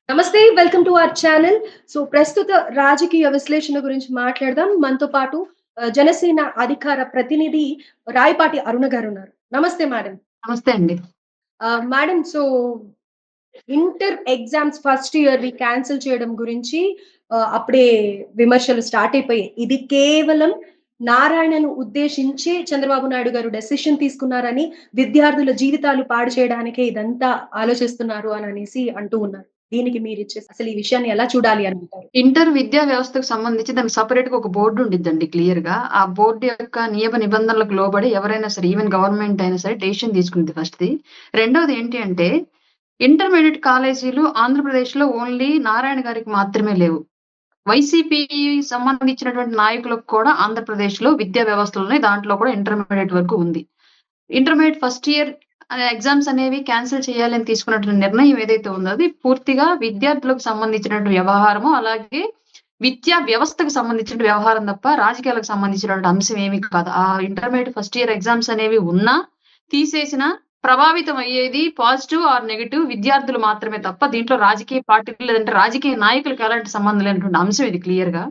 నమస్తే. Welcome to our channel. ప్రస్తుత రాజకీయ విశ్లేషణ గురించి మాట్లాడదాం. మనతో పాటు జనసేన అధికార ప్రతినిధి రాయపాటి అరుణ గారున్నారు. నమస్తే మేడం. నమస్తే అండి. మేడం, ఇంటర్ ఎగ్జామ్స్ ఫస్ట్ ఇయర్‌వి క్యాన్సెల్ చేయడం గురించి అప్పుడే విమర్శలు స్టార్ట్ అయిపోయాయి. ఇది కేవలం నారాయణను ఉద్దేశించి చంద్రబాబు నాయుడు గారు డెసిషన్ తీసుకున్నారని, విద్యార్థుల జీవితాలు పాడు చేయడానికే ఇదంతా ఆలోచిస్తున్నారు అననేసి అంటూ ఉన్నారు. దీనికి మీరిచ్చే అసలు ఈ విషయాన్ని ఎలా చూడాలి అంటారు? ఇంటర్ విద్యా వ్యవస్థకు సంబంధించి దానికి సెపరేట్‌గా ఒక బోర్డ్ ఉండిద్దండి క్లియర్‌గా. ఆ బోర్డ్ యొక్క నియమ నిబంధనలకు లోబడి ఎవరైనా సరే ఈవెన్ గవర్నమెంట్ అయినా సరే డెసిషన్ తీసుకుంది ఫస్ట్‌ది. రెండోది ఏంటి అంటే ఇంటర్మీడియేట్ కాలేజీలు ఆంధ్రప్రదేశ్‌లో ఓన్లీ నారాయణ గారికి మాత్రమే లేవు. వైసీపీ సంబంధించినటువంటి నాయకులకు కూడా ఆంధ్రప్రదేశ్‌లో విద్యా వ్యవస్థలున్నాయి. దాంట్లో కూడా ఇంటర్మీడియేట్ వరకు ఉంది. ఇంటర్మీడియేట్ ఫస్ట్ ఇయర్ ఎగ్జామ్స్ అనేవి క్యాన్సిల్ చేయాలని తీసుకున్నటువంటి నిర్ణయం ఏదైతే ఉందో అది పూర్తిగా విద్యార్థులకు సంబంధించినటువంటి వ్యవహారము, అలాగే విద్యా వ్యవస్థకు సంబంధించిన వ్యవహారం తప్ప రాజకీయాలకు సంబంధించినటువంటి అంశం ఏమీ కాదు. ఆ ఇంటర్మీడియేట్ ఫస్ట్ ఇయర్ ఎగ్జామ్స్ అనేవి ఉన్నా, తీసేసినా ప్రభావితం అయ్యేది పాజిటివ్ ఆర్ నెగెటివ్ విద్యార్థులు మాత్రమే తప్ప దీంట్లో రాజకీయ పార్టీలు లేదంటే రాజకీయ నాయకులకు ఎలాంటి సంబంధం లేనటువంటి అంశం ఇది క్లియర్‌గా.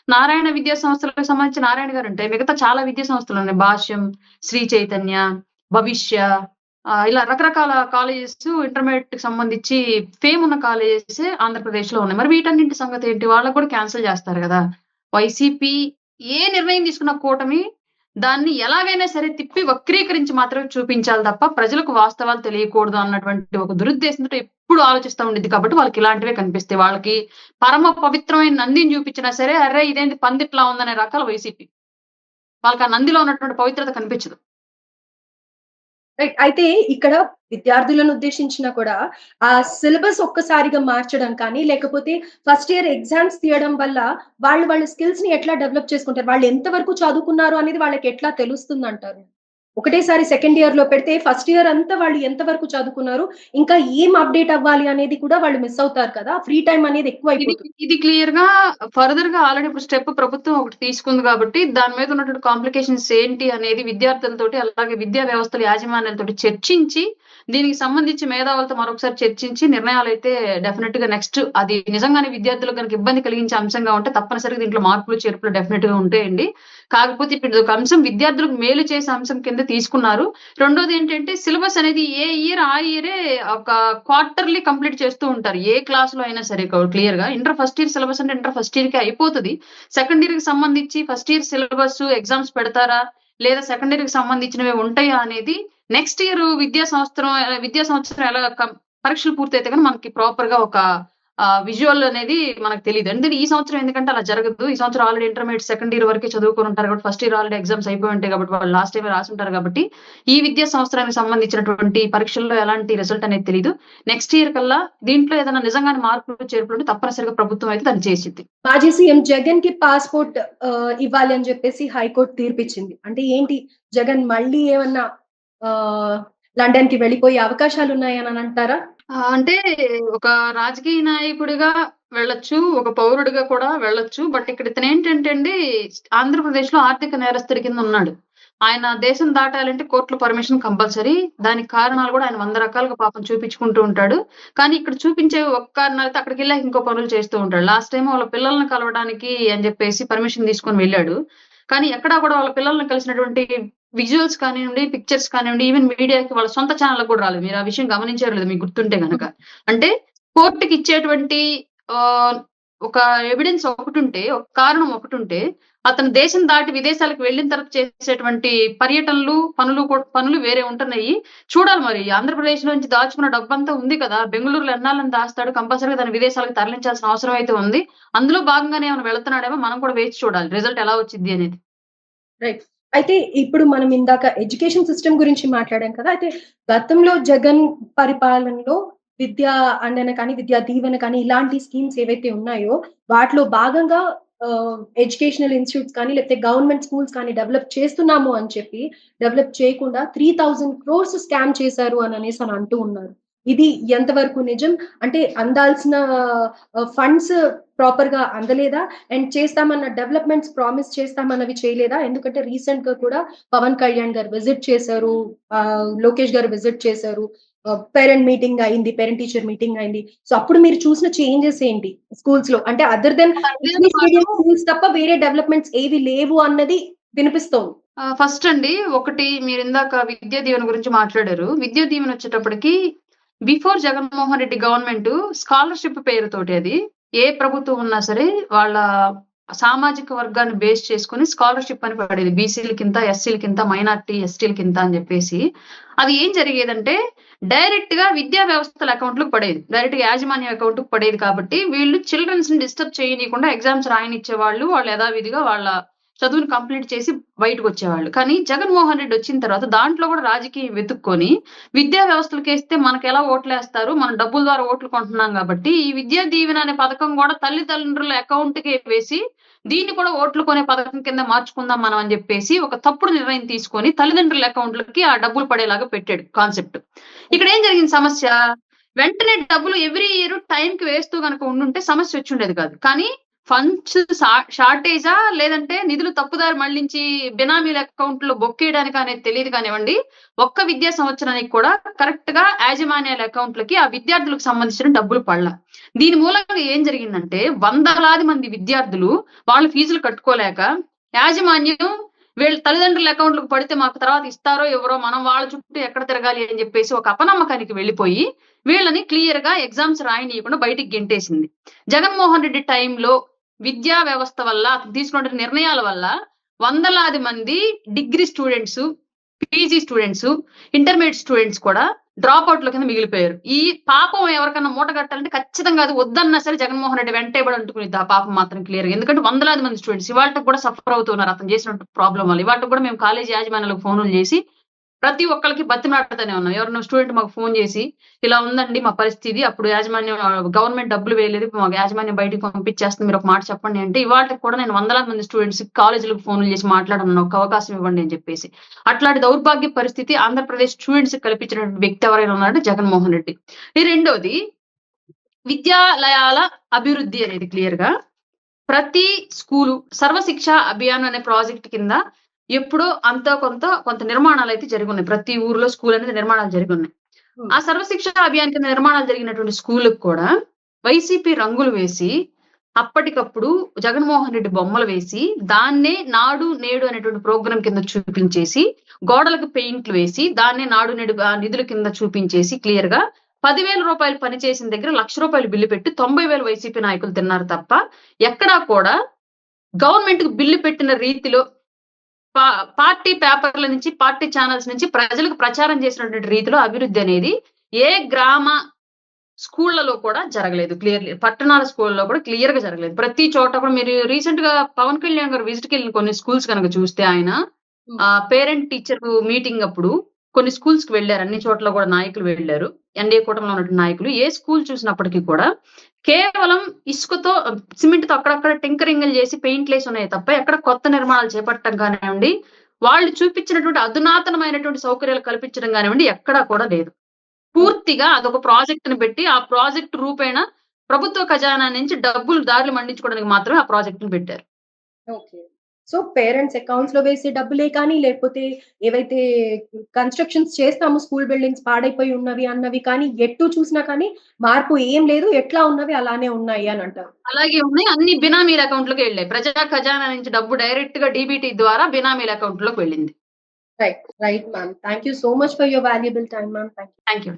నారాయణ విద్యా సంస్థలకు సంబంధించి నారాయణ గారు అంటే మిగతా చాలా విద్యా సంస్థలు ఉన్నాయి. భాష్యం, శ్రీ చైతన్య, భవిష్య ఇలా రకరకాల కాలేజెస్ ఇంటర్మీడియేట్‌కి సంబంధించి ఫేమ్ ఉన్న కాలేజెస్ ఆంధ్రప్రదేశ్‌లో ఉన్నాయి. మరి వీటన్నింటి సంగతి ఏంటి? వాళ్ళకి కూడా క్యాన్సిల్ చేస్తారు గదా! వైసీపీ ఏ నిర్ణయం తీసుకున్న కూటమి దాన్ని ఎలాగైనా సరే తిప్పి వక్రీకరించి మాత్రమే చూపించాలి తప్ప ప్రజలకు వాస్తవాలు తెలియకూడదు అన్నటువంటి ఒక దురుద్దేశంతో ఎప్పుడు ఆలోచిస్తా ఉండిద్ది కాబట్టి వాళ్ళకి ఇలాంటివే కనిపిస్తాయి. వాళ్ళకి పరమ పవిత్రమైన నందిని చూపించినా సరే అర్రే ఇదేంటి పందిట్లా ఉందనే రకాల వైసీపీ. వాళ్ళకి ఆ నందిలో ఉన్నటువంటి పవిత్రత కనిపించదు. రైట్. అయితే ఇక్కడ విద్యార్థులను ఉద్దేశించినా కూడా ఆ సిలబస్ ఒక్కసారిగా మార్చడం కానీ, లేకపోతే ఫస్ట్ ఇయర్ ఎగ్జామ్స్ తీయడం వల్ల వాళ్ళ స్కిల్స్‌ని ఎట్లా డెవలప్ చేసుకుంటారు? వాళ్ళు ఎంత వరకు చదువుకున్నారు అనేది వాళ్ళకి ఎట్లా తెలుస్తుందంటారు? ఒకటేసారి సెకండ్ ఇయర్‌లో పెడితే ఫస్ట్ ఇయర్ అంతా వాళ్ళు ఎంత వరకు చదువుకున్నారు? ఇంకా ఏం అప్‌డేట్ అవ్వాలి అనేది కూడా వాళ్ళు మిస్ అవుతారు కదా! ఫ్రీ టైమ్ అనేది ఇది ఎక్కువైపోతుంది. ఇది క్లియర్‌గా ఫర్దర్‌గా ఆల్రెడీ ఇప్పుడు స్టెప్ ప్రభుత్వం ఒకటి తీసుకుంది కాబట్టి, దాని మీద ఉన్నటువంటి కాంప్లికేషన్స్ ఏంటి అనేది విద్యార్థులతోటి, అలాగే విద్యా వ్యవస్థల యాజమాన్యాలతోటి చర్చించి, దీనికి సంబంధించి మేధావులతో మరొకసారి చర్చించి నిర్ణయాలైతే డెఫినిట్‌గా నెక్స్ట్ అది నిజంగానే విద్యార్థులకు గనుక ఇబ్బంది కలిగించే అంశంగా ఉంటే తప్పనిసరిగా దీంట్లో మార్పులు, చేర్పులు డెఫినిట్‌గా ఉంటాయండి. కాకపోతే ఇప్పుడు ఇదొక అంశం విద్యార్థులకు మేలు చేసే అంశం కింద తీసుకున్నారు. రెండోది ఏంటంటే సిలబస్ అనేది ఏ ఇయర్ ఆ ఇయరే ఒక క్వార్టర్‌లీ కంప్లీట్ చేస్తూ ఉంటారు. ఏ క్లాస్‌లో అయినా సరే క్లియర్‌గా. ఇంటర్ ఫస్ట్ ఇయర్ సిలబస్ అంటే ఇంటర్ ఫస్ట్ ఇయర్‌కే అయిపోతది. సెకండ్ ఇయర్‌కి సంబంధించి ఫస్ట్ ఇయర్ సిలబస్ ఎగ్జామ్స్ పెడతారా? లేదా సెకండ్ ఇయర్‌కి సంబంధించినవే ఉంటాయా? అనేది నెక్స్ట్ ఇయర్ విద్యా సంవత్సరం ఎలా పరీక్షలు పూర్తయితే గాని మనకి ప్రాపర్‌గా ఒక విజువల్ అనేది మనకు తెలీదు. అంటే ఈ సంవత్సరం ఎందుకంటే అలా జరగదు. ఈ సంవత్సరం ఆల్రెడీ ఇంటర్మీడియేట్ సెకండ్ ఇయర్ వరకే చదువుకొని ఉంటారు కాబట్టి ఫస్ట్ ఇయర్ ఆల్రెడీ ఎగ్జామ్స్ అయిపోయి ఉంటాయి కాబట్టి వాళ్ళు లాస్ట్ టైమే రాసుంటారు కాబట్టి ఈ విద్యా సంవత్సరానికి సంబంధించినటువంటి పరీక్షల్లో ఎలాంటి రిజల్ట్ అనేది తెలీదు. నెక్స్ట్ ఇయర్ కల్లా దీంట్లో ఏదైనా నిజంగానే మార్పులు, చేర్పులు ఉంటే తప్పనిసరిగా ప్రభుత్వం అయితే దాన్ని చేసిద్ది. మాజీ సీఎం జగన్‌కి పాస్‌పోర్ట్ ఇవ్వాలి అని చెప్పేసి హైకోర్ట్ తీర్పిచ్చింది. అంటే ఏంటి, జగన్ మళ్ళీ ఏమన్నా లండన్‌కి వెళ్ళిపోయే అవకాశాలున్నాయని అంటారా? అంటే ఒక రాజకీయ నాయకుడిగా వెళ్ళొచ్చు. ఒక పౌరుడిగా కూడా వెళ్ళొచ్చు. బట్ ఇక్కడ ఇతనేంటంటే అండి ఆంధ్రప్రదేశ్‌లో ఆర్థిక నేరస్తుడి కింద ఉన్నాడు. ఆయన దేశం దాటాలంటే కోర్టులో పర్మిషన్ కంపల్సరీ. దానికి కారణాలు కూడా ఆయన 100 రకాలుగా పాపం చూపించుకుంటూ ఉంటాడు. కానీ ఇక్కడ చూపించే ఒక కారణాలతో అక్కడికెళ్ళాక ఇంకో పనులు చేస్తూ ఉంటాడు. లాస్ట్ టైమ్ వాళ్ళ పిల్లల్ని కలవడానికి అని చెప్పేసి పర్మిషన్ తీసుకొని వెళ్ళాడు. కానీ ఎక్కడా కూడా వాళ్ళ పిల్లల్ని కలిసినటువంటి విజువల్స్ కానివ్వండి, పిక్చర్స్ కానివ్వండి, ఈవెన్ మీడియాకి వాళ్ళ సొంత ఛానెల్‌కి కూడా రాలేదు. మీరు ఆ విషయం గమనించారో లేదో మీకు గుర్తుంటే గనక. అంటే కోర్ట్‌కి ఇచ్చేటువంటి ఆహ్, ఒక ఎవిడెన్స్ ఒకటుంటే, ఒక కారణం ఒకటుంటే, అతను దేశం దాటి విదేశాలకు వెళ్ళిన తర్వాత చేసేటువంటి పర్యటనలు, పనులు వేరే ఉంటున్నాయి. చూడాలి మరి ఆంధ్రప్రదేశ్ నుంచి దాచుకున్న డబ్బంతా ఉంది కదా! బెంగుళూరులో ఎన్నాళ్ళని దాస్తాడు. కంపల్సరీగా దాన్ని విదేశాలకు తరలించాల్సిన అవసరం అయితే ఉంది. అందులో భాగంగానే ఏమైనా వెళ్తున్నాడేమో మనం కూడా వేచి చూడాలి. రిజల్ట్ ఎలా వచ్చిద్ది అనేది. రైట్. అయితే ఇప్పుడు మనం ఇందాక ఎడ్యుకేషన్ సిస్టమ్ గురించి మాట్లాడాం కదా! అయితే గతంలో జగన్ పరిపాలనలో విద్యా అండన కానీ, విద్యా దీవెన కానీ ఇలాంటి స్కీమ్స్ ఏవైతే ఉన్నాయో వాటిలో భాగంగా ఎడ్యుకేషనల్ ఇన్‌స్టిట్యూట్స్ కానీ, లేకపోతే గవర్నమెంట్ స్కూల్స్ కానీ డెవలప్ చేస్తున్నాము అని చెప్పి, డెవలప్ చేయకుండా 3000 క్రోర్స్ స్కామ్ చేశారు అననేసి అంటూ ఉన్నారు. ఇది ఎంతవరకు నిజం? అంటే అందాల్సిన ఫండ్స్ ప్రాపర్‌గా అందలేదా? అండ్ చేస్తామన్న డెవలప్‌మెంట్స్ ప్రామిస్ చేస్తామన్నవి చేయలేదా? ఎందుకంటే రీసెంట్‌గా కూడా పవన్ కళ్యాణ్ గారు విజిట్ చేశారు. లోకేష్ గారు విజిట్ చేశారు. పేరెంట్ మీటింగ్ అయింది, పేరెంట్ టీచర్ మీటింగ్ అయింది. సో అప్పుడు మీరు చూసిన చేంజెస్ ఏంటి స్కూల్స్ లో? అంటే అదర్ దెన్ అదేతో ఇంగ్లీష్ పాటు మీడియం స్కూల్స్ తప్ప వేరే డెవలప్మెంట్స్ ఏవి లేవు అన్నది వినిపిస్తోంది. ఫస్ట్ అండి ఒకటి మీరు ఇందాక విద్యా దీవెన గురించి మాట్లాడారు. విద్యా దీవెన వచ్చేటప్పటికి before Jaganmohan Reddy government scholarship పేరుతోటి అది ఏ ప్రభుత్వం ఉన్నా సరే వాళ్ళ సామాజిక వర్గాన్ని బేస్ చేసుకుని స్కాలర్షిప్ అని పడేది. బీసీలకింత, ఎస్సీలకింత, మైనార్టీ ఎస్టీలకింత అని చెప్పేసి. అది ఏం జరిగేదంటే డైరెక్ట్ గా విద్యా వ్యవస్థల అకౌంట్లకు పడేది. డైరెక్ట్ గా యాజమాన్య అకౌంట్ కు పడేది కాబట్టి వీళ్ళు చిల్డ్రన్స్ ని డిస్టర్బ్ చేయనీయకుండా ఎగ్జామ్స్ రాయనిచ్చేవాళ్ళు. వాళ్ళు యథావిధిగా వాళ్ళ చదువుని కంప్లీట్ చేసి బయటకు వచ్చేవాళ్ళు. కానీ జగన్మోహన్ రెడ్డి వచ్చిన తర్వాత దాంట్లో కూడా రాజకీయం వెతుక్కొని విద్యా వ్యవస్థలకు వేస్తే మనకు ఎలా ఓట్లేస్తారు, మనం డబ్బుల ద్వారా ఓట్లు కొంటున్నాం కాబట్టి ఈ విద్యా దీవెన అనే పథకం కూడా తల్లిదండ్రుల అకౌంట్ కి వేసి దీన్ని కూడా ఓట్లు కొనే పథకం కింద మార్చుకుందాం మనం అని చెప్పేసి ఒక తప్పుడు నిర్ణయం తీసుకొని తల్లిదండ్రుల అకౌంట్లకి ఆ డబ్బులు పడేలాగా పెట్టాడు కాన్సెప్ట్. ఇక్కడ ఏం జరిగింది సమస్య? వెంటనే డబ్బులు ఎవ్రీ ఇయర్ టైంకి వేస్తూ కనుక ఉండుంటే సమస్య వచ్చి ఉండేది కాదు. కానీ ఫండ్స్ షార్టేజా లేదంటే నిధులు తప్పుదారి మళ్లించి బినామీల అకౌంట్ లో బొక్కేయడానికి అనేది తెలియదు కానివ్వండి. ఒక్క విద్యా సంవత్సరానికి కూడా కరెక్ట్ గా యాజమాన్యాల అకౌంట్లకి ఆ విద్యార్థులకు సంబంధించిన డబ్బులు పడలా. దీని మూలంగా ఏం జరిగిందంటే వందలాది మంది విద్యార్థులు వాళ్ళ ఫీజులు కట్టుకోలేక యాజమాన్యం వీళ్ళ తల్లిదండ్రుల అకౌంట్లకు పడితే మాకు తర్వాత ఇస్తారో ఎవరో మనం వాళ్ళ చుట్టూ ఎక్కడ తిరగాలి అని చెప్పేసి ఒక అపనమ్మకానికి వెళ్ళిపోయి వీళ్ళని క్లియర్ గా ఎగ్జామ్స్ రాయనీయకుండా బయటికి గెంటేసింది. జగన్మోహన్ రెడ్డి టైంలో విద్యా వ్యవస్థ వల్ల తీసుకున్న నిర్ణయాల వల్ల వందలాది మంది degree students, PG students, intermediate students కూడా డ్రాప్ అవుట్ల కింద మిగిలిపోయారు. ఈ పాపం ఎవరికన్నా మూట కట్టాలంటే ఖచ్చితంగా అది వద్దన్నా సరే జగన్మోహన్ రెడ్డి వెంటేబడి అంటుకునేది ఆ పాపం మాత్రం క్లియర్ గా. ఎందుకంటే వందలాది మంది స్టూడెంట్స్ ఇవాళ కూడా సఫర్ అవుతున్నారు అతను చేసిన ప్రాబ్లం వల్ల. ఇవాళ కూడా మేము కాలేజీ యాజమాన్యాలకు ఫోన్లు చేసి ప్రతి ఒక్కరికి బతిమాడుతూనే ఉన్నాం. ఎవరైనా స్టూడెంట్ మాకు ఫోన్ చేసి ఇలా ఉందండి మా పరిస్థితి, అప్పుడు యాజమాన్యం గవర్నమెంట్ డబ్బులు వేయలేదు, మాకు యాజమాన్యం బయటకు పంపించేస్తుంది, మీరు ఒక మాట చెప్పండి అంటే ఇవాళకి కూడా నేను వందలాది మంది స్టూడెంట్స్ కాలేజీలకు ఫోన్లు చేసి మాట్లాడను, ఒక అవకాశం ఇవ్వండి అని చెప్పేసి. అట్లాంటి దౌర్భాగ్య పరిస్థితి ఆంధ్రప్రదేశ్ స్టూడెంట్స్ కల్పించినటువంటి వ్యక్తి ఎవరైనా ఉన్నారంటే జగన్మోహన్ రెడ్డి. ఈ రెండోది విద్యాలయాల అభివృద్ధి అనేది క్లియర్ గా ప్రతి స్కూలు సర్వశిక్ష అభియాన్ అనే ప్రాజెక్ట్ కింద ఎప్పుడో అంత కొంత నిర్మాణాలు అయితే జరిగి ఉన్నాయి. ప్రతి ఊర్లో స్కూల్ అనేది నిర్మాణాలు జరిగి ఉన్నాయి. ఆ సర్వశిక్ష అభియాన్ కింద నిర్మాణాలు జరిగినటువంటి స్కూళ్ళకు కూడా వైసీపీ రంగులు వేసి అప్పటికప్పుడు జగన్మోహన్ రెడ్డి బొమ్మలు వేసి దాన్నే నాడు నేడు అనేటువంటి ప్రోగ్రాం కింద చూపించేసి గోడలకు పెయింట్లు వేసి దాన్నే నాడు నేడు నిధుల కింద చూపించేసి క్లియర్ గా 10,000 రూపాయలు పని చేసిన దగ్గర 1,00,000 రూపాయలు బిల్లు పెట్టి 90,000 వైసీపీ నాయకులు తిన్నారు తప్ప ఎక్కడా కూడా గవర్నమెంట్ కు బిల్లు పెట్టిన రీతిలో పార్టీ పేపర్ల నుంచి, పార్టీ ఛానల్స్ నుంచి ప్రజలకు ప్రచారం చేసినటువంటి రీతిలో అభివృద్ధి అనేది ఏ గ్రామ స్కూళ్లలో కూడా జరగలేదు. క్లియర్లీ పట్టణాల స్కూల్లో కూడా క్లియర్ గా జరగలేదు. ప్రతి చోట కూడా మీరు రీసెంట్ గా పవన్ కళ్యాణ్ గారు విజిట్ కి వెళ్ళిన కొన్ని స్కూల్స్ కనుక చూస్తే ఆయన పేరెంట్ టీచర్ మీటింగ్ అప్పుడు కొన్ని స్కూల్స్ కి వెళ్ళారు. అన్ని చోట్ల కూడా నాయకులు వెళ్ళారు. ఎన్డీఏ కూటమిలో ఉన్నటువంటి నాయకులు ఏ స్కూల్ చూసినప్పటికీ కూడా కేవలం ఇసుకతో సిమెంట్ తో అక్కడక్కడ టింకరింగ్లు చేసి పెయింట్లు వేసి ఉన్నాయి తప్ప ఎక్కడ కొత్త నిర్మాణాలు చేపట్టడం కానివ్వండి, వాళ్ళు చూపించినటువంటి అధునాతనమైనటువంటి సౌకర్యాలు కల్పించడం కానివ్వండి ఎక్కడా కూడా లేదు. పూర్తిగా అదొక ప్రాజెక్ట్ ని పెట్టి ఆ ప్రాజెక్ట్ రూపేణ ప్రభుత్వ ఖజానా నుంచి డబ్బులు దారులు మండించుకోవడానికి మాత్రమే ఆ ప్రాజెక్ట్ ని పెట్టారు. ఓకే. సో పేరెంట్స్ అకౌంట్స్ లో వేసే డబ్బులే కానీ లేకపోతే ఏవైతే కన్స్ట్రక్షన్స్ చేస్తాము స్కూల్ బిల్డింగ్స్ పాడైపోయి ఉన్నవి అన్నవి కానీ ఎటు చూసినా కానీ మార్పు ఏం లేదు, ఎట్లా ఉన్నవి అలానే ఉన్నాయి అని అంటారు. అలాగే ఉన్నాయి. అన్ని బినామీల అకౌంట్లోకి వెళ్ళాయి. ప్రజా ఖజానా నుంచి డబ్బు డైరెక్ట్ గా డీబీటీ ద్వారా బినామీల అకౌంట్ లోకి వెళ్ళింది. Right ma'am. Thank you so much for your valuable time ma'am. Thank you.